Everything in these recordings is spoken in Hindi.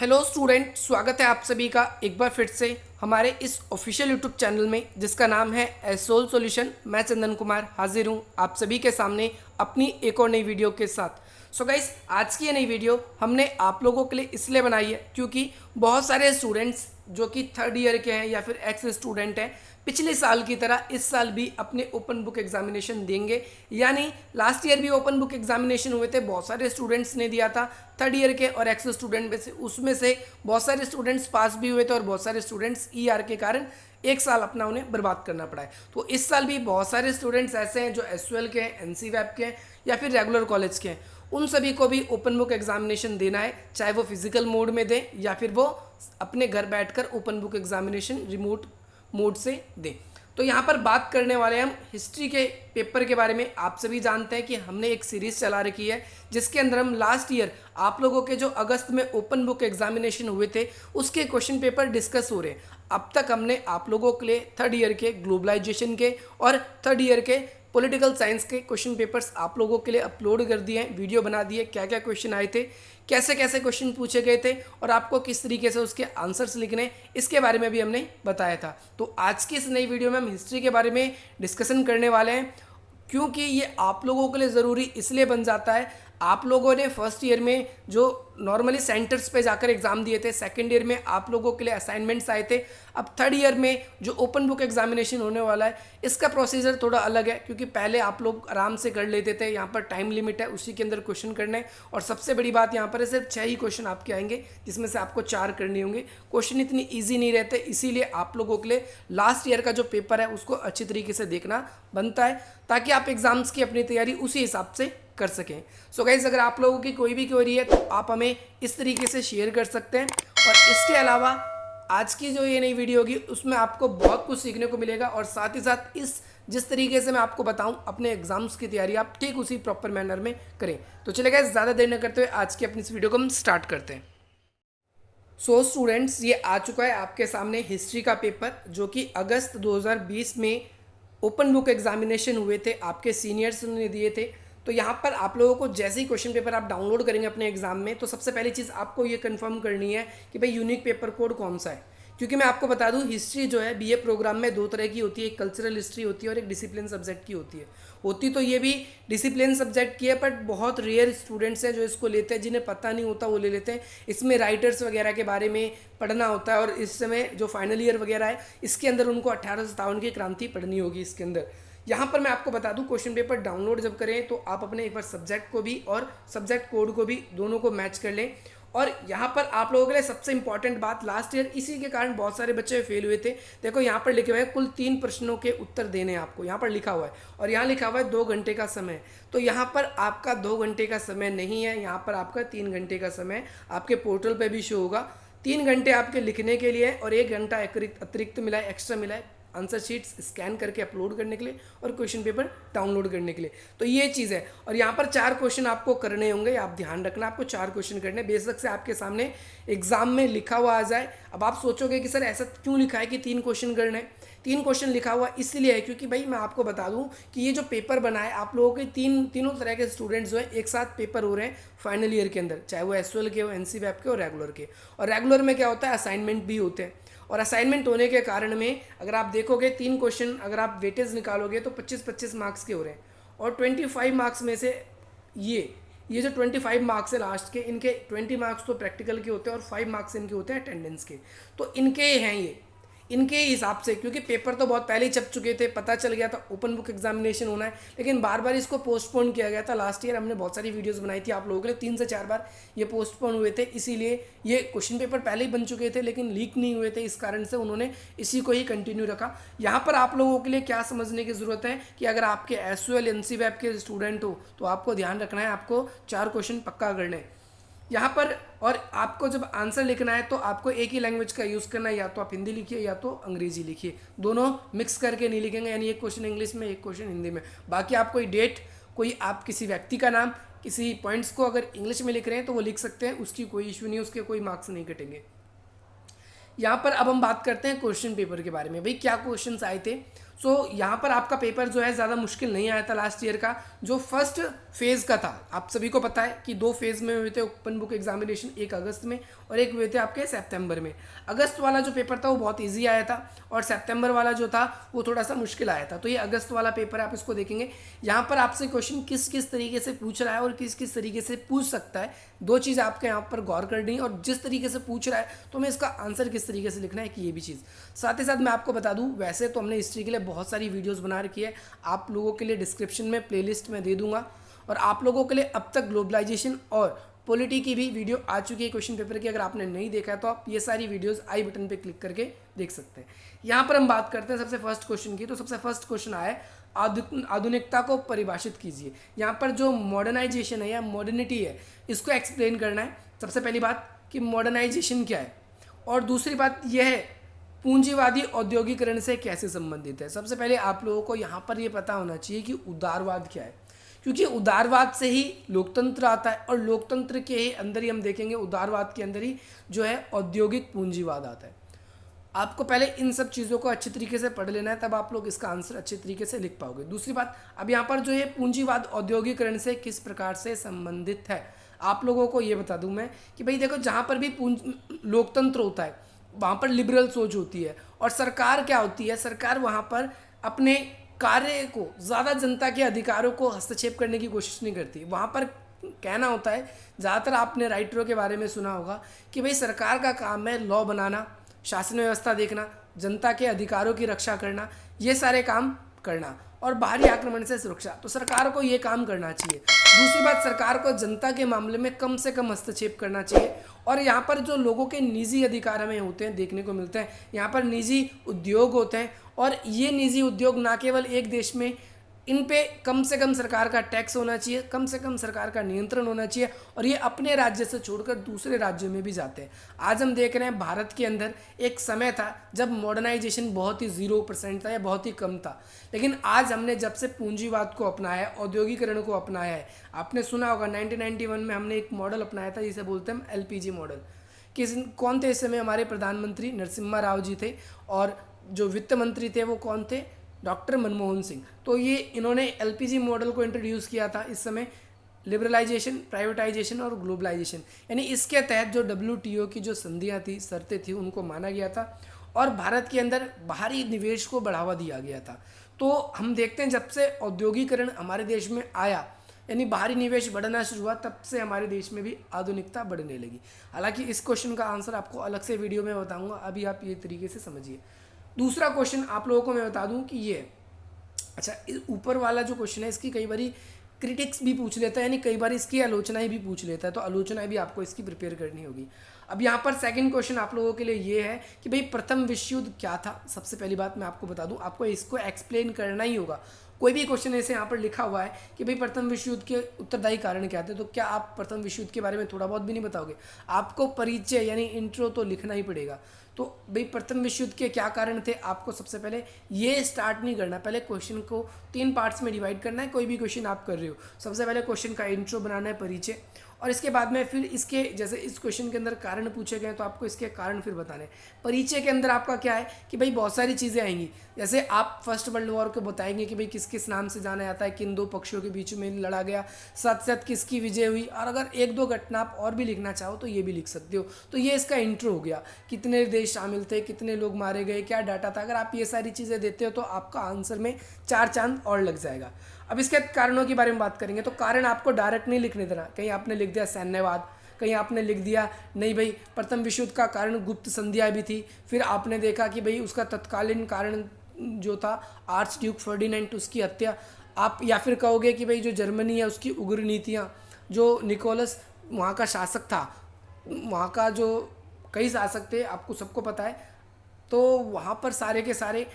हेलो स्टूडेंट, स्वागत है आप सभी का एक बार फिर से हमारे इस ऑफिशियल यूट्यूब चैनल में जिसका नाम है एसोल सॉल्यूशन। मैं चंदन कुमार हाजिर हूँ आप सभी के सामने अपनी एक और नई वीडियो के साथ। सो गाइस, आज की ये नई वीडियो हमने आप लोगों के लिए इसलिए बनाई है क्योंकि बहुत सारे स्टूडेंट्स जो कि थर्ड ईयर के हैं या फिर एक्स स्टूडेंट हैं, पिछले साल की तरह इस साल भी अपने ओपन बुक एग्जामिनेशन देंगे। यानी लास्ट ईयर भी ओपन बुक एग्जामिनेशन हुए थे, बहुत सारे स्टूडेंट्स ने दिया था थर्ड ईयर के और एक्स स्टूडेंट में से, उसमें से बहुत सारे स्टूडेंट्स पास भी हुए थे और बहुत सारे स्टूडेंट्स ईआर के कारण एक साल अपना उन्हें बर्बाद करना पड़ा है। तो इस साल भी बहुत सारे स्टूडेंट्स ऐसे हैं जो एसयूएल के हैं, एनसीवैप के हैं या फिर रेगुलर कॉलेज के हैं। उन सभी को भी ओपन बुक एग्जामिनेशन देना है, चाहे वो फिजिकल मोड में दें या फिर वो अपने घर बैठकर open book examination remote mode से दें। तो यहाँ पर बात करने वाले हैं हम हिस्ट्री के पेपर के बारे में। आप सभी जानते हैं कि हमने एक सीरीज चला रखी है जिसके अंदर हम लास्ट ईयर आप लोगों के जो अगस्त में ओपन बुक एग्जामिनेशन हुए थे उसके क्वेश्चन पेपर डिस्कस हो रहे हैं। अब तक हमने आप लोगों के लिए थर्ड ईयर के ग्लोबलाइजेशन के और थर्ड ईयर के पॉलिटिकल साइंस के क्वेश्चन पेपर्स आप लोगों के लिए अपलोड कर दिए हैं, वीडियो बना दिए, क्या क्या क्वेश्चन आए थे, कैसे कैसे क्वेश्चन पूछे गए थे और आपको किस तरीके से उसके आंसर्स लिखने, इसके बारे में भी हमने बताया था। तो आज की इस नई वीडियो में हम हिस्ट्री के बारे में डिस्कशन करने वाले हैं क्योंकि ये आप लोगों के लिए ज़रूरी इसलिए बन जाता है। आप लोगों ने फर्स्ट ईयर में जो नॉर्मली सेंटर्स पे जाकर एग्जाम दिए थे, सेकंड ईयर में आप लोगों के लिए असाइनमेंट्स आए थे, अब थर्ड ईयर में जो ओपन बुक एग्जामिनेशन होने वाला है इसका प्रोसीजर थोड़ा अलग है क्योंकि पहले आप लोग आराम से कर लेते थे। यहाँ पर टाइम लिमिट है, उसी के अंदर क्वेश्चन करने, और सबसे बड़ी बात यहाँ पर है सिर्फ 6 ही क्वेश्चन आपके आएंगे जिसमें से आपको 4 करने होंगे। क्वेश्चन इतनी ईजी नहीं रहते, इसीलिए आप लोगों के लिए लास्ट ईयर का जो पेपर है उसको अच्छी तरीके से देखना बनता है ताकि आप एग्जाम्स की अपनी तैयारी उसी हिसाब से कर सकें। सो गाइस, अगर आप लोगों की कोई भी क्वेरी है तो आप हमें इस तरीके से शेयर कर सकते हैं। और इसके अलावा आज की जो ये नई वीडियो होगी उसमें आपको बहुत कुछ सीखने को मिलेगा और साथ ही साथ जिस तरीके से मैं आपको बताऊं अपने एग्जाम्स की तैयारी आप ठीक उसी प्रॉपर मैनर में करें। तो चलिए गाइस, ज़्यादा देर न करते हुए आज की अपनी इस वीडियो को हम स्टार्ट करते हैं। सो स्टूडेंट्स, ये आ चुका है आपके सामने हिस्ट्री का पेपर जो कि अगस्त 2020 में ओपन बुक एग्जामिनेशन हुए थे, आपके सीनियर्स ने दिए थे। तो यहाँ पर आप लोगों को जैसे ही क्वेश्चन पेपर आप डाउनलोड करेंगे अपने एग्जाम में तो सबसे पहली चीज़ आपको ये कंफर्म करनी है कि भाई यूनिक पेपर कोड कौन सा है। क्योंकि मैं आपको बता दूं हिस्ट्री जो है बीए प्रोग्राम में 2 तरह की होती है, एक कल्चरल हिस्ट्री होती है और एक डिसिप्लिन सब्जेक्ट की होती है। होती तो ये भी डिसिप्लिन सब्जेक्ट की है, बट बहुत रेयर स्टूडेंट्स हैं जो इसको लेते हैं, जिन्हें पता नहीं होता वो ले लेते हैं। इसमें राइटर्स वगैरह के बारे में पढ़ना होता है और इस समय जो फाइनल ईयर वगैरह है इसके अंदर उनको 1857 की क्रांति पढ़नी होगी इसके अंदर। यहाँ पर मैं आपको बता दूं क्वेश्चन पेपर डाउनलोड जब करें तो आप अपने एक बार सब्जेक्ट को भी और सब्जेक्ट कोड को भी दोनों को मैच कर लें। और यहाँ पर आप लोगों के लिए सबसे इंपॉर्टेंट बात, लास्ट ईयर इसी के कारण बहुत सारे बच्चे फेल हुए थे। देखो यहाँ पर लिखे हुए हैं कुल 3 प्रश्नों के उत्तर देने आपको, यहाँ पर लिखा हुआ है और यहाँ लिखा हुआ है 2 घंटे का समय। तो यहाँ पर आपका 2 घंटे का समय नहीं है, यहाँ पर आपका 3 घंटे का समय आपके पोर्टल पर भी शो होगा। 3 घंटे आपके लिखने के लिए और 1 घंटा अतिरिक्त मिला है, एक्स्ट्रा मिला है आंसर शीट्स स्कैन करके अपलोड करने के लिए और क्वेश्चन पेपर डाउनलोड करने के लिए। तो ये चीज़ है। और यहाँ पर 4 क्वेश्चन आपको करने होंगे, आप ध्यान रखना, आपको 4 क्वेश्चन करने, बेशक से आपके सामने एग्जाम में लिखा हुआ आ जाए। अब आप सोचोगे कि सर ऐसा क्यों लिखा है कि 3 क्वेश्चन करने हैं। 3 क्वेश्चन लिखा हुआ इसलिए है क्योंकि भाई मैं आपको बता दूं कि ये जो पेपर बना है आप लोगों के तीनों तरह के स्टूडेंट्स जो है एक साथ पेपर हो रहे हैं फाइनल ईयर के अंदर, चाहे वो एसयूएल के हो, एनसीवैप के और रेगुलर के। और रेगुलर में क्या होता है, असाइनमेंट भी होते हैं और असाइनमेंट होने के कारण में अगर आप देखोगे 3 क्वेश्चन अगर आप वेटेज निकालोगे तो 25-25 मार्क्स के हो रहे हैं और 25 मार्क्स में से ये जो 25 मार्क्स है लास्ट के, इनके 20 मार्क्स तो प्रैक्टिकल के होते हैं और 5 मार्क्स इनके होते हैं अटेंडेंस के। तो इनके हैं ये इनके हिसाब से, क्योंकि पेपर तो बहुत पहले ही छप चुके थे, पता चल गया था ओपन बुक एग्जामिनेशन होना है, लेकिन बार बार इसको पोस्टपोन किया गया था। लास्ट ईयर हमने बहुत सारी वीडियोस बनाई थी आप लोगों के लिए, 3 से 4 बार ये पोस्टपोन हुए थे, इसीलिए ये क्वेश्चन पेपर पहले ही बन चुके थे लेकिन लीक नहीं हुए थे, इस कारण से उन्होंने इसी को ही कंटिन्यू रखा। यहाँ पर आप लोगों के लिए क्या समझने की ज़रूरत है कि अगर आपके एसयूएल एनसीवैप के स्टूडेंट हो तो आपको ध्यान रखना है, आपको 4 क्वेश्चन पक्का करने हैं यहाँ पर। और आपको जब आंसर लिखना है तो आपको एक ही लैंग्वेज का यूज़ करना है, या तो आप हिंदी लिखिए या तो अंग्रेजी लिखिए, दोनों मिक्स करके नहीं लिखेंगे, यानी एक क्वेश्चन इंग्लिश में एक क्वेश्चन हिंदी में। बाकी आप कोई डेट, कोई आप किसी व्यक्ति का नाम, किसी पॉइंट्स को अगर इंग्लिश में लिख रहे हैं तो वो लिख सकते हैं, उसकी कोई इशू नहीं, उसके कोई मार्क्स नहीं कटेंगे। यहाँ पर अब हम बात करते हैं क्वेश्चन पेपर के बारे में, भाई क्या क्वेश्चंस आए थे। सो यहाँ पर आपका पेपर जो है ज़्यादा मुश्किल नहीं आया था लास्ट ईयर का, जो फर्स्ट फेज़ का था। आप सभी को पता है कि 2 फेज़ में हुए थे ओपन बुक एग्जामिनेशन, एक अगस्त में और एक हुए थे आपके सितंबर में। अगस्त वाला जो पेपर था वो बहुत ईजी आया था और सितंबर वाला जो था वो थोड़ा सा मुश्किल आया था। तो ये अगस्त वाला पेपर है, आप इसको देखेंगे। यहाँ पर आपसे क्वेश्चन किस किस तरीके से पूछ रहा है और किस किस तरीके से पूछ सकता है, 2 चीज़ आपके यहाँ पर गौर करनी है। और जिस तरीके से पूछ रहा है तो हमें इसका आंसर किस तरीके से लिखना है कि ये भी चीज़। साथ ही साथ मैं आपको बता दूं, वैसे तो हमने हिस्ट्री के लिए बहुत सारी वीडियोस बना रखी है, आप लोगों के लिए डिस्क्रिप्शन में प्लेलिस्ट में दे दूंगा। और आप लोगों के लिए अब तक ग्लोबलाइजेशन और पॉलिटी की भी वीडियो आ चुकी है क्वेश्चन पेपर की, अगर आपने नहीं देखा है तो आप ये सारी वीडियोस आई बटन पे क्लिक करके देख सकते हैं। यहाँ पर हम बात करते हैं सबसे फर्स्ट क्वेश्चन की। तो सबसे फर्स्ट क्वेश्चन आया है आधुनिकता को परिभाषित कीजिए। यहाँ पर जो मॉडर्नाइजेशन है या मॉडर्निटी है इसको एक्सप्लेन करना है। सबसे पहली बात कि मॉडर्नाइजेशन क्या है, और दूसरी बात यह है पूंजीवादी औद्योगिकरण से कैसे संबंधित है। सबसे पहले आप लोगों को यहाँ पर ये पता होना चाहिए कि उदारवाद क्या है, क्योंकि उदारवाद से ही लोकतंत्र आता है और लोकतंत्र के ही अंदर ही हम देखेंगे उदारवाद के अंदर ही जो है औद्योगिक पूंजीवाद आता है। आपको पहले इन सब चीज़ों को अच्छे तरीके से पढ़ लेना है, तब आप लोग इसका आंसर अच्छे तरीके से लिख पाओगे। दूसरी बात, अब यहाँ पर जो ये पूंजीवाद औद्योगिकरण से किस प्रकार से संबंधित है, आप लोगों को ये बता दूं मैं कि भाई देखो, जहाँ पर भी लोकतंत्र होता है वहाँ पर लिबरल सोच होती है, और सरकार क्या होती है, सरकार वहाँ पर अपने कार्य को ज़्यादा जनता के अधिकारों को हस्तक्षेप करने की कोशिश नहीं करती। वहाँ पर कहना होता है, ज़्यादातर आपने राइटरों के बारे में सुना होगा कि भाई सरकार का काम है लॉ बनाना, शासन व्यवस्था देखना, जनता के अधिकारों की रक्षा करना, ये सारे काम करना, और बाहरी आक्रमण से सुरक्षा। तो सरकार को ये काम करना चाहिए। दूसरी बात, सरकार को जनता के मामले में कम से कम हस्तक्षेप करना चाहिए। और यहाँ पर जो लोगों के निजी अधिकार हमें होते हैं देखने को मिलते हैं, यहाँ पर निजी उद्योग होते हैं, और ये निजी उद्योग ना केवल एक देश में, इन पे कम से कम सरकार का टैक्स होना चाहिए, कम से कम सरकार का नियंत्रण होना चाहिए, और ये अपने राज्य से छोड़कर दूसरे राज्यों में भी जाते हैं। आज हम देख रहे हैं भारत के अंदर एक समय था जब मॉडर्नाइजेशन बहुत ही 0% था या बहुत ही कम था, लेकिन आज हमने जब से पूंजीवाद को अपनाया है, औद्योगिकरण को अपनाया है, आपने सुना होगा 1991 में हमने एक मॉडल अपनाया था जिसे बोलते हैं हम LPG मॉडल। कौन थे इस समय? हमारे प्रधानमंत्री नरसिम्हा राव जी थे, और जो वित्त मंत्री थे वो कौन थे? डॉक्टर मनमोहन सिंह। तो ये इन्होंने LPG मॉडल को इंट्रोड्यूस किया था इस समय, लिबरलाइजेशन, प्राइवेटाइजेशन और ग्लोबलाइजेशन, यानी इसके तहत जो WTO की जो संधियाँ थी, शर्तें थी, उनको माना गया था और भारत के अंदर बाहरी निवेश को बढ़ावा दिया गया था। तो हम देखते हैं जब से औद्योगिकरण हमारे देश में आया, यानी बाहरी निवेश बढ़ना शुरू हुआ, तब से हमारे देश में भी आधुनिकता बढ़ने लगी। हालांकि इस क्वेश्चन का आंसर आपको अलग से वीडियो में बताऊंगा, अभी आप ये तरीके से समझिए। दूसरा क्वेश्चन आप लोगों को मैं बता दूं कि ये, अच्छा, ऊपर वाला जो क्वेश्चन है इसकी कई बारी क्रिटिक्स भी पूछ लेता है, यानी कई बार इसकी आलोचनाएं भी पूछ लेता है, तो आलोचनाएं भी आपको इसकी प्रिपेयर करनी होगी। अब यहाँ पर सेकंड क्वेश्चन आप लोगों के लिए ये है कि भाई प्रथम विश्व युद्ध क्या था। सबसे पहली बात मैं आपको बता दूं, आपको इसको एक्सप्लेन करना ही होगा। कोई भी क्वेश्चन ऐसे यहाँ पर लिखा हुआ है कि भाई प्रथम विश्व युद्ध के उत्तरदायी कारण क्या थे, तो क्या आप प्रथम विश्व युद्ध के बारे में थोड़ा बहुत भी नहीं बताओगे? आपको परिचय यानी इंट्रो तो लिखना ही पड़ेगा। तो भाई प्रथम विश्व युद्ध के क्या कारण थे, आपको सबसे पहले ये स्टार्ट नहीं करना, पहले क्वेश्चन को 3 पार्ट्स में डिवाइड करना है। कोई भी क्वेश्चन आप कर रहे हो, सबसे पहले क्वेश्चन का इंट्रो बनाना है, परिचय, और इसके बाद में फिर इसके, जैसे इस क्वेश्चन के अंदर कारण पूछे गए तो आपको इसके कारण फिर बताने। परिचय के अंदर आपका क्या है कि भाई बहुत सारी चीज़ें आएंगी, जैसे आप फर्स्ट वर्ल्ड वॉर को बताएंगे कि भाई किस किस नाम से जाना जाता है, किन 2 पक्षों के बीच में लड़ा गया, साथ साथ किसकी विजय हुई, और अगर 1-2 घटना आप और भी लिखना चाहो तो ये भी लिख सकते हो। तो ये इसका इंट्रो हो गया, कितने देश शामिल थे, कितने लोग मारे गए, क्या डाटा था। अगर आप ये सारी चीज़ें देते हो तो आपका आंसर में 4 चांद और लग जाएगा। अब इसके कारणों के बारे में बात करेंगे, तो कारण आपको डायरेक्ट नहीं लिखने देना। कहीं आपने लिख दिया सैन्यवाद, कहीं आपने लिख दिया नहीं भाई प्रथम विश्व युद्ध का कारण गुप्त संधियाँ भी थी, फिर आपने देखा कि भाई उसका तत्कालीन कारण जो था आर्च ड्यूक फर्डिनेंट, उसकी हत्या। आप या फिर कहोगे कि भाई जो जर्मनी है उसकी उग्र नीतियाँ, जो निकोलस वहाँ का शासक था, वहाँ का जो कई शासक थे आपको सबको पता है, तो वहाँ पर सारे के सारे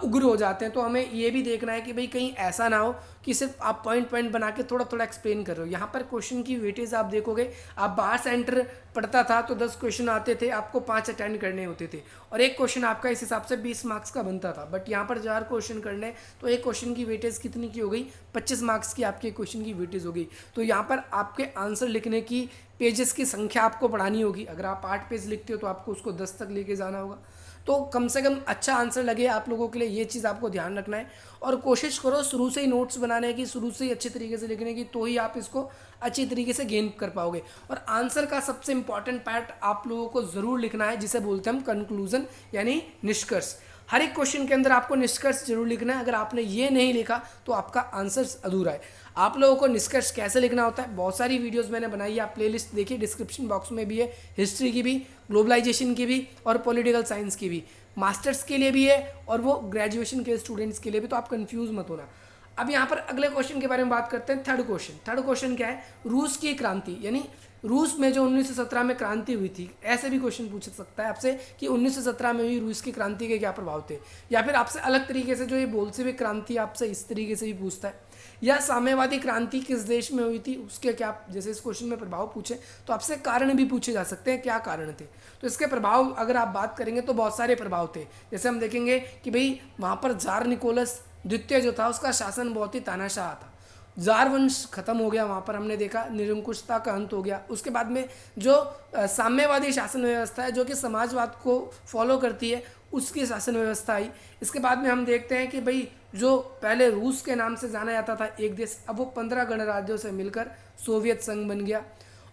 उग्र हो जाते हैं। तो हमें ये भी देखना है कि भाई कहीं ऐसा ना हो कि सिर्फ आप पॉइंट पॉइंट बना के थोड़ा थोड़ा एक्सप्लेन कर रहे हो। यहाँ पर क्वेश्चन की वेटेज आप देखोगे, आप बाहर सेंटर पढ़ता था तो 10 क्वेश्चन आते थे, आपको 5 अटेंड करने होते थे, और एक क्वेश्चन आपका इस हिसाब से 20 मार्क्स का बनता था। बट यहाँ पर 4 क्वेश्चन करने, तो एक क्वेश्चन की वेटेज कितनी की हो गई? 25 मार्क्स की आपके क्वेश्चन की वेटेज हो गई। तो यहाँ पर आपके आंसर लिखने की पेजेस की संख्या आपको बढ़ानी होगी। अगर आप 8 पेज लिखते हो तो आपको उसको 10 तक लेके जाना होगा। तो कम से कम अच्छा आंसर लगे आप लोगों के लिए, ये चीज़ आपको ध्यान रखना है। और कोशिश करो शुरू से ही नोट्स बनाने की, शुरू से ही अच्छे तरीके से लिखने की, तो ही आप इसको अच्छी तरीके से गेन कर पाओगे। और आंसर का सबसे इंपॉर्टेंट पार्ट आप लोगों को ज़रूर लिखना है, जिसे बोलते हैं हम कंक्लूजन यानी निष्कर्ष। हर एक क्वेश्चन के अंदर आपको निष्कर्ष जरूर लिखना है। अगर आपने ये नहीं लिखा तो आपका आंसर अधूरा है। आप लोगों को निष्कर्ष कैसे लिखना होता है, बहुत सारी वीडियोस मैंने बनाई है, आप प्लेलिस्ट देखिए, डिस्क्रिप्शन बॉक्स में भी है, हिस्ट्री की भी, ग्लोबलाइजेशन की भी और पॉलिटिकल साइंस की भी, मास्टर्स के लिए भी है और वो ग्रेजुएशन के स्टूडेंट्स के लिए भी, तो आप कंफ्यूज मत होना। अब यहाँ पर अगले क्वेश्चन के बारे में बात करते हैं। थर्ड क्वेश्चन क्या है, रूस की क्रांति, यानी रूस में जो 1917 में क्रांति हुई थी, ऐसे भी क्वेश्चन पूछ सकता है आपसे कि 1917 में हुई रूस की क्रांति के क्या प्रभाव थे। या फिर आपसे अलग तरीके से जो ये बोल्शेविक क्रांति, आपसे इस तरीके से भी पूछता है। या साम्यवादी क्रांति किस देश में हुई थी, उसके क्या, जैसे इस क्वेश्चन में प्रभाव पूछे तो आपसे कारण भी पूछे जा सकते हैं, क्या कारण थे। तो इसके प्रभाव अगर आप बात करेंगे तो बहुत सारे प्रभाव थे। जैसे हम देखेंगे कि भाई वहाँ पर जार निकोलस द्वितीय जो था, उसका शासन बहुत ही तानाशाह था, जार वंश खत्म हो गया, वहाँ पर हमने देखा निरंकुशता का अंत हो गया। उसके बाद में जो साम्यवादी शासन व्यवस्था है, जो कि समाजवाद को फॉलो करती है, उसकी शासन व्यवस्था आई। इसके बाद में हम देखते हैं कि भाई जो पहले रूस के नाम से जाना जाता था एक देश, अब वो 15 गणराज्यों से मिलकर सोवियत संघ बन गया।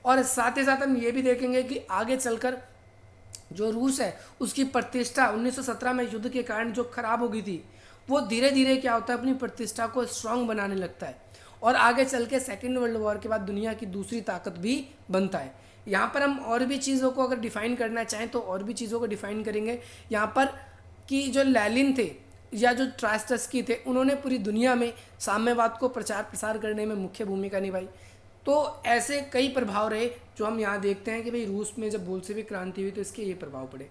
और साथ ही साथ हम ये भी देखेंगे कि आगे चलकर जो रूस है उसकी प्रतिष्ठा 1917 में युद्ध के कारण जो खराब हो गई थी, वो धीरे धीरे क्या होता है, अपनी प्रतिष्ठा को स्ट्रांग बनाने लगता है और आगे चल के सेकेंड वर्ल्ड वॉर के बाद दुनिया की दूसरी ताकत भी बनता है। यहाँ पर हम और भी चीज़ों को अगर डिफाइन करना चाहें तो और भी चीज़ों को डिफाइन करेंगे यहाँ पर, कि जो लेनिन थे या जो ट्रास्टस्की थे, उन्होंने पूरी दुनिया में साम्यवाद को प्रचार प्रसार करने में मुख्य भूमिका निभाई। तो ऐसे कई प्रभाव रहे जो हम यहाँ देखते हैं कि भाई रूस में जब बोल्शेविक क्रांति हुई तो इसके ये प्रभाव पड़े।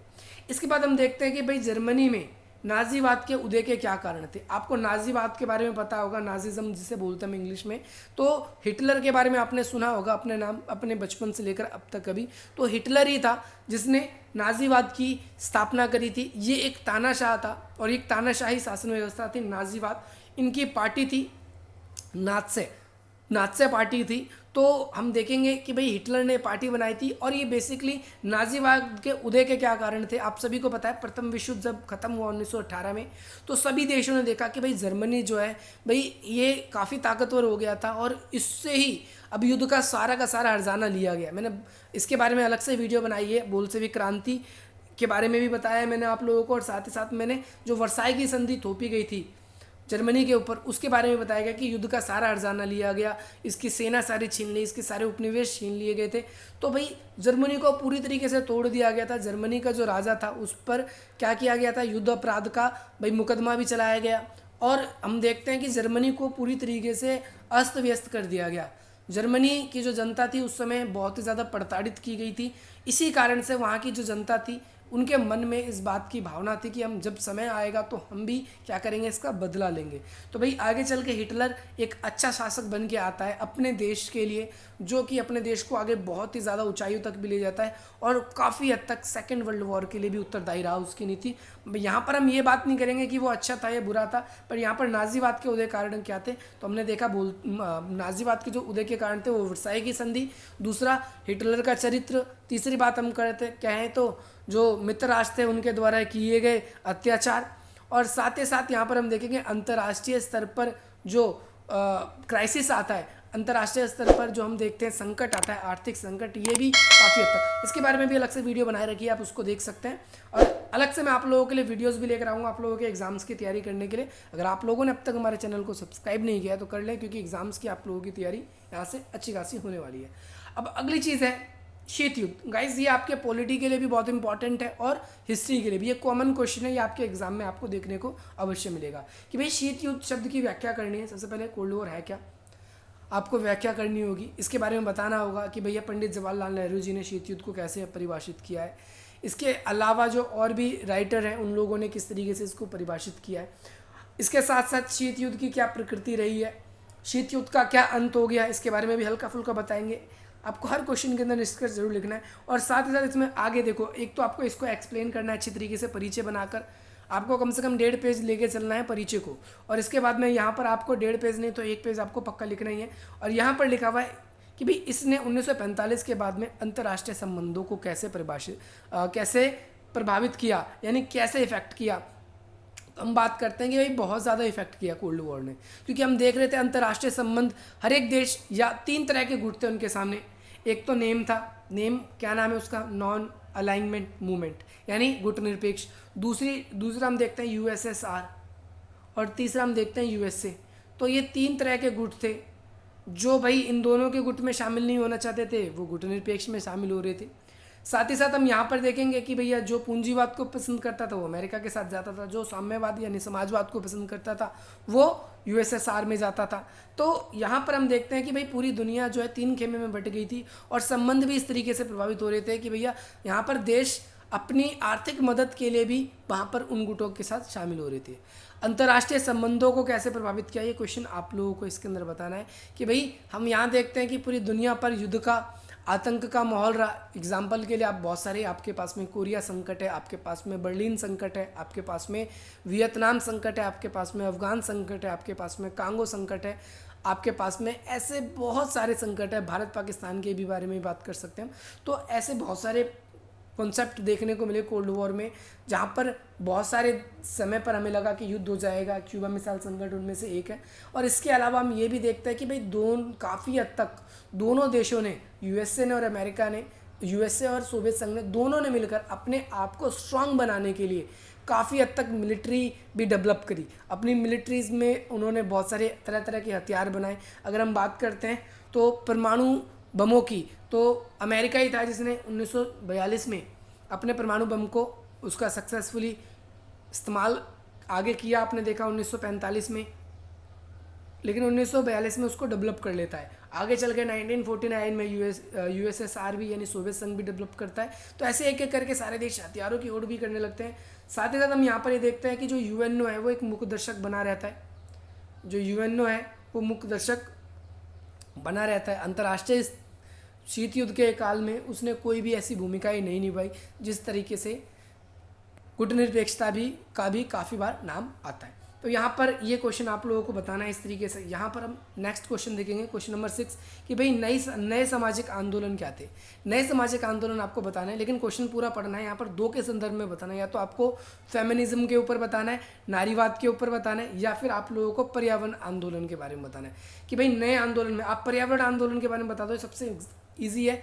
इसके बाद हम देखते हैं कि भाई जर्मनी में नाजीवाद के उदय के क्या कारण थे। आपको नाजीवाद के बारे में पता होगा, नाजिज्म जिसे बोलते हैं इंग्लिश में। तो हिटलर के बारे में आपने सुना होगा अपने नाम, अपने बचपन से लेकर अब तक कभी, तो हिटलर ही था जिसने नाजीवाद की स्थापना करी थी। ये एक तानाशाह था और एक तानाशाही शासन व्यवस्था थी नाजीवाद। इनकी पार्टी थी नात्से पार्टी थी। तो हम देखेंगे कि भाई हिटलर ने पार्टी बनाई थी और ये बेसिकली नाजीवाद के उदय के क्या कारण थे। आप सभी को पता है प्रथम विश्व युद्ध जब खत्म हुआ 1918 में, तो सभी देशों ने देखा कि भाई जर्मनी जो है भाई ये काफ़ी ताकतवर हो गया था और इससे ही अब युद्ध का सारा हर्जाना लिया गया। मैंने इसके बारे में अलग से वीडियो बनाई है, बोल्शेविक क्रांति के बारे में भी बताया मैंने आप लोगों को, और साथ ही साथ मैंने जो वर्साई की संधि थोपी गई थी जर्मनी के ऊपर, उसके बारे में बताया गया कि युद्ध का सारा हर्जाना लिया गया, इसकी सेना सारी छीन ली, इसके सारे उपनिवेश छीन लिए गए थे। तो भाई जर्मनी को पूरी तरीके से तोड़ दिया गया था। जर्मनी का जो राजा था उस पर क्या किया गया था, युद्ध अपराध का भाई मुकदमा भी चलाया गया। और हम देखते हैं कि जर्मनी को पूरी तरीके से अस्त व्यस्त कर दिया गया। जर्मनी की जो जनता थी उस समय बहुत ही ज़्यादा प्रताड़ित की गई थी। इसी कारण से वहाँ की जो जनता थी उनके मन में इस बात की भावना थी कि हम जब समय आएगा तो हम भी क्या करेंगे, इसका बदला लेंगे। तो भाई आगे चल के हिटलर एक अच्छा शासक बन के आता है अपने देश के लिए, जो कि अपने देश को आगे बहुत ही ज़्यादा ऊंचाइयों तक भी ले जाता है और काफ़ी हद तक सेकेंड वर्ल्ड वॉर के लिए भी उत्तरदायी रहा उसकी नीति। यहाँ पर हम ये बात नहीं करेंगे कि वो अच्छा था या बुरा था, पर यहाँ पर नाजीवाद के उदय कारण क्या थे तो हमने देखा नाजीवाद के जो उदय के कारण थे वो वर्साई की संधि, दूसरा हिटलर का चरित्र, तीसरी बात हम कहें तो जो मित्र राष्ट्र थे उनके द्वारा किए गए अत्याचार, और साथ ही साथ यहाँ पर हम देखेंगे अंतर्राष्ट्रीय स्तर पर जो क्राइसिस आता है, अंतर्राष्ट्रीय स्तर पर जो हम देखते हैं संकट आता है, आर्थिक संकट, ये भी काफ़ी हद तक, इसके बारे में भी अलग से वीडियो बनाए रखी है, आप उसको देख सकते हैं। और अलग से मैं आप लोगों के लिए वीडियोस भी लेकर आऊँगा आप लोगों के एग्जाम्स की तैयारी करने के लिए। अगर आप लोगों ने अब तक हमारे चैनल को सब्सक्राइब नहीं किया तो कर लें, क्योंकि एग्जाम्स की आप लोगों की तैयारी यहाँ से अच्छी खासी होने वाली है। अब अगली चीज़ है शीत युद्ध। गाइज ये आपके पॉलिटी के लिए भी बहुत इंपॉर्टेंट है और हिस्ट्री के लिए भी। ये कॉमन क्वेश्चन है, ये आपके एग्जाम में आपको देखने को अवश्य मिलेगा कि भाई शीत युद्ध शब्द की व्याख्या करनी है। सबसे पहले कोल्ड वॉर है क्या, आपको व्याख्या करनी होगी, इसके बारे में बताना होगा कि भैया पंडित जवाहरलाल नेहरू जी ने शीत युद्ध को कैसे परिभाषित किया है। इसके अलावा जो और भी राइटर हैं उन लोगों ने किस तरीके से इसको परिभाषित किया है। इसके साथ साथ शीत युद्ध की क्या प्रकृति रही है, शीत युद्ध का क्या अंत हो गया, इसके बारे में भी हल्का फुल्का बताएंगे। आपको हर क्वेश्चन के अंदर निष्कर्ष जरूर लिखना है और साथ ही साथ इसमें आगे देखो, एक तो आपको इसको एक्सप्लेन करना है अच्छी तरीके से, परिचय बनाकर आपको कम से कम 1.5 पेज लेके चलना है परिचय को। और इसके बाद में यहाँ पर आपको 1.5 पेज नहीं तो 1 पेज आपको पक्का लिखना ही है। और यहाँ पर लिखा हुआ है कि भाई इसने 1945 के बाद में अंतर्राष्ट्रीय संबंधों को कैसे प्रभावित किया, यानी कैसे इफेक्ट किया, तो हम बात करते हैं कि भाई बहुत ज़्यादा इफेक्ट किया कोल्ड वॉर ने, क्योंकि हम देख रहे थे अंतर्राष्ट्रीय संबंध, हर एक देश या 3 तरह के गुट थे उनके सामने। एक तो नेम था, नेम क्या नाम है उसका, नॉन अलाइनमेंट मूवमेंट, यानी गुट निरपेक्ष। दूसरा हम देखते हैं यूएसएसआर, और तीसरा हम देखते हैं यूएसए। तो ये 3 तरह के गुट थे। जो भाई इन दोनों के गुट में शामिल नहीं होना चाहते थे वो गुट निरपेक्ष में शामिल हो रहे थे। साथ ही साथ हम यहाँ पर देखेंगे कि भैया जो पूंजीवाद को पसंद करता था वो अमेरिका के साथ जाता था, जो साम्यवाद यानी समाजवाद को पसंद करता था वो यूएसएसआर में जाता था। तो यहाँ पर हम देखते हैं कि भाई पूरी दुनिया जो है 3 खेमे में बट गई थी, और संबंध भी इस तरीके से प्रभावित हो रहे थे कि भैया यहाँ पर देश अपनी आर्थिक मदद के लिए भी वहाँ पर उन गुटों के साथ शामिल हो रहे थे। अंतर्राष्ट्रीय संबंधों को कैसे प्रभावित किया, ये क्वेश्चन आप लोगों को इसके अंदर बताना है कि भाई हम यहाँ देखते हैं कि पूरी दुनिया पर युद्ध का, आतंक का माहौल रहा। एग्जाम्पल के लिए आप बहुत सारे, आपके पास में कोरिया संकट है, आपके पास में बर्लिन संकट है, आपके पास में वियतनाम संकट है, आपके पास में अफगान संकट है, आपके पास में कांगो संकट है, आपके पास में ऐसे बहुत सारे संकट है। भारत पाकिस्तान के भी बारे में बात कर सकते हैं हम। तो ऐसे बहुत सारे कॉन्सेप्ट देखने को मिले कोल्ड वॉर में, जहाँ पर बहुत सारे समय पर हमें लगा कि युद्ध हो जाएगा। क्यूबा मिसाइल संकट उनमें से एक है। और इसके अलावा हम ये भी देखते हैं कि भाई काफ़ी हद तक दोनों देशों ने, यूएसए ने और अमेरिका ने, यूएसए और सोवियत संघ ने, दोनों ने मिलकर अपने आप को स्ट्रांग बनाने के लिए काफ़ी हद तक मिलिट्री भी डेवलप करी। अपनी मिलिट्रीज़ में उन्होंने बहुत सारे तरह तरह के हथियार बनाए। अगर हम बात करते हैं तो परमाणु बमों की, तो अमेरिका ही था जिसने 1942 में अपने परमाणु बम को उसका सक्सेसफुली इस्तेमाल आगे किया। आपने देखा 1945 में, लेकिन 1942 में उसको डेवलप कर लेता है। आगे चल के 1949 में यूएसएसआर भी यानी सोवियत संघ भी डेवलप करता है। तो ऐसे एक एक करके सारे देश हथियारों की ओर भी करने लगते हैं। साथ ही साथ हम यहाँ पर ये देखते हैं कि जो यूएनओ है वो एक मुख्य दर्शक बना रहता है। जो यूएनओ है वो मुख्य दर्शक बना रहता है। अंतर्राष्ट्रीय शीत युद्ध के काल में उसने कोई भी ऐसी भूमिका ही नहीं निभाई जिस तरीके से कूटनिरपेक्षता का भी काफ़ी बार नाम आता है। तो यहाँ पर ये क्वेश्चन आप लोगों को बताना है इस तरीके से। यहाँ पर हम नेक्स्ट क्वेश्चन देखेंगे, क्वेश्चन नंबर 6, कि भाई नए सामाजिक आंदोलन क्या थे। नए सामाजिक आंदोलन आपको बताना है, लेकिन क्वेश्चन पूरा पढ़ना है। यहाँ पर 2 के संदर्भ में बताना है, या तो आपको फेमिनिज्म के ऊपर बताना है, नारीवाद के ऊपर बताना है, या फिर आप लोगों को पर्यावरण आंदोलन के बारे में बताना है। कि भाई नए आंदोलन में आप पर्यावरण आंदोलन के बारे में बता दो, सबसे ईजी है।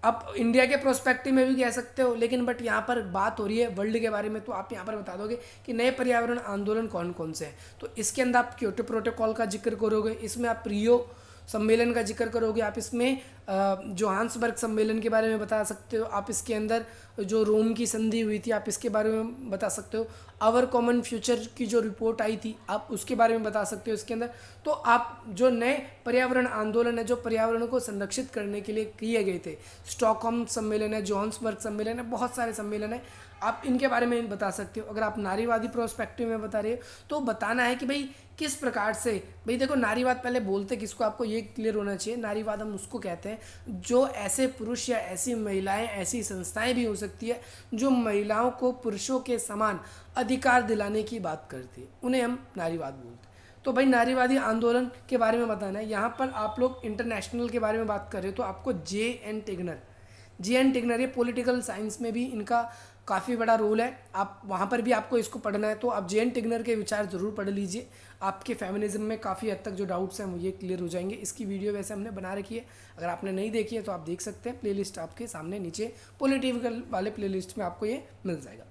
आप इंडिया के प्रोस्पेक्टिव में भी कह सकते हो, लेकिन बट यहाँ पर बात हो रही है वर्ल्ड के बारे में, तो आप यहाँ पर बता दोगे कि नए पर्यावरण आंदोलन कौन कौन से हैं। तो इसके अंदर आप क्योटो प्रोटोकॉल का जिक्र करोगे, इसमें आप रियो सम्मेलन का जिक्र करोगे, आप इसमें जोहान्सबर्ग सम्मेलन के बारे में बता सकते हो, आप इसके अंदर जो रोम की संधि हुई थी आप इसके बारे में बता सकते हो, आवर कॉमन फ्यूचर की जो रिपोर्ट आई थी आप उसके बारे में बता सकते हो इसके अंदर। तो आप जो नए पर्यावरण आंदोलन है, जो पर्यावरण को संरक्षित करने के लिए किए गए थे, स्टॉकहोम सम्मेलन है, जोहान्सबर्ग सम्मेलन है, बहुत सारे सम्मेलन है, आप इनके बारे में बता सकते हो। अगर आप नारीवादी प्रोस्पेक्टिव में बता रहे हो तो बताना है कि भाई किस प्रकार से, भाई देखो नारीवाद पहले बोलते किसको, आपको ये क्लियर होना चाहिए। नारीवाद हम उसको कहते हैं जो ऐसे पुरुष या ऐसी महिलाएं, ऐसी संस्थाएं भी हो सकती है जो महिलाओं को पुरुषों के समान अधिकार दिलाने की बात करती है, उन्हें हम नारीवाद बोलते हैं। तो भाई नारीवादी आंदोलन के बारे में बताना है। यहाँ पर आप लोग इंटरनेशनल के बारे में बात कर रहे हो तो आपको जे.एन. टिग्नर, ये पॉलिटिकल साइंस में भी इनका काफ़ी बड़ा रोल है, आप वहाँ पर भी आपको इसको पढ़ना है। तो आप जे.एन. टिग्नर के विचार ज़रूर पढ़ लीजिए, आपके फेमिनिज्म में काफ़ी हद तक जो डाउट्स हैं वो ये क्लियर हो जाएंगे। इसकी वीडियो वैसे हमने बना रखी है, अगर आपने नहीं देखी है तो आप देख सकते हैं, प्लेलिस्ट आपके सामने नीचे पॉलिटिकल वाले प्लेलिस्ट में आपको ये मिल जाएगा।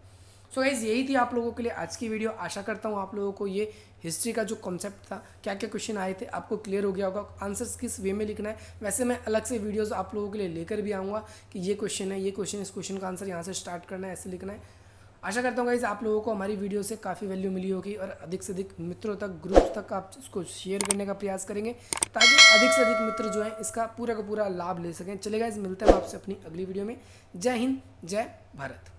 सो गाइस यही थी आप लोगों के लिए आज की वीडियो। आशा करता हूँ आप लोगों को ये हिस्ट्री का जो कॉन्सेप्ट था, क्या क्या क्वेश्चन आए थे, आपको क्लियर हो गया होगा। आंसर्स किस वे में लिखना है, वैसे मैं अलग से वीडियोस आप लोगों के लिए लेकर भी आऊँगा कि ये क्वेश्चन है, ये क्वेश्चन, इस क्वेश्चन का आंसर यहाँ से स्टार्ट करना है, ऐसे लिखना है। आशा करता हूँ गाइस आप लोगों को हमारी वीडियो से काफ़ी वैल्यू मिली होगी और अधिक से अधिक मित्रों तक, ग्रुप्स तक आप इसको शेयर करने का प्रयास करेंगे ताकि अधिक से अधिक मित्र जो हैं इसका पूरा का पूरा लाभ ले सकें। चले गाइस मिलते हैं आपसे अपनी अगली वीडियो में। जय हिंद, जय भारत।